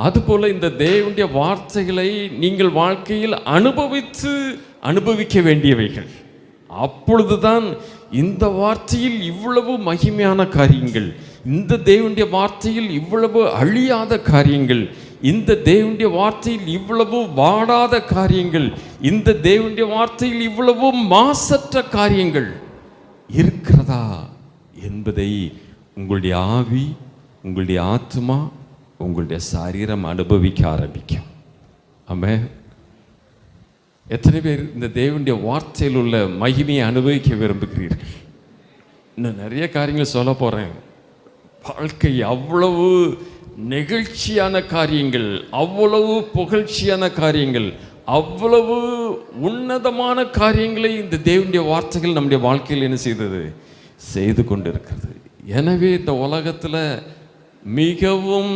அதுபோல இந்த தேவனுடைய வார்த்தைகளை நீங்கள் வாழ்க்கையில் அனுபவிக்க வேண்டியவைகள். அப்பொழுதுதான் இந்த வார்த்தையில் இவ்வளவு மகிமையான காரியங்கள், இந்த தேவனுடைய வார்த்தையில் இவ்வளவு அழியாத காரியங்கள், இந்த தேவனுடைய வார்த்தையில் இவ்வளவு வாடாத காரியங்கள், இந்த தேவனுடைய வார்த்தையில் இவ்வளவு மாசற்ற காரியங்கள் இருக்கிறதா என்பதை உங்களுடைய ஆவி, உங்களுடைய ஆத்மா, உங்களுடைய சரீரம் அனுபவிக்க ஆரம்பிக்கும். ஆமென். எத்தனை பேர் இந்த தேவனுடைய வார்த்தையில் உள்ள மகிமையை அனுபவிக்க விரும்புகிறீர்கள்? இன்னும் நிறைய காரியங்கள் சொல்ல போகிறேன். வாழ்க்கை அவ்வளவு நெகிழ்ச்சியான காரியங்கள், அவ்வளவு புகழ்ச்சியான காரியங்கள், அவ்வளவு உன்னதமான காரியங்களை இந்த தேவனுடைய வார்த்தைகள் நம்முடைய வாழ்க்கையில் என்ன செய்து கொண்டிருக்கிறது. எனவே இந்த உலகத்தில் மிகவும்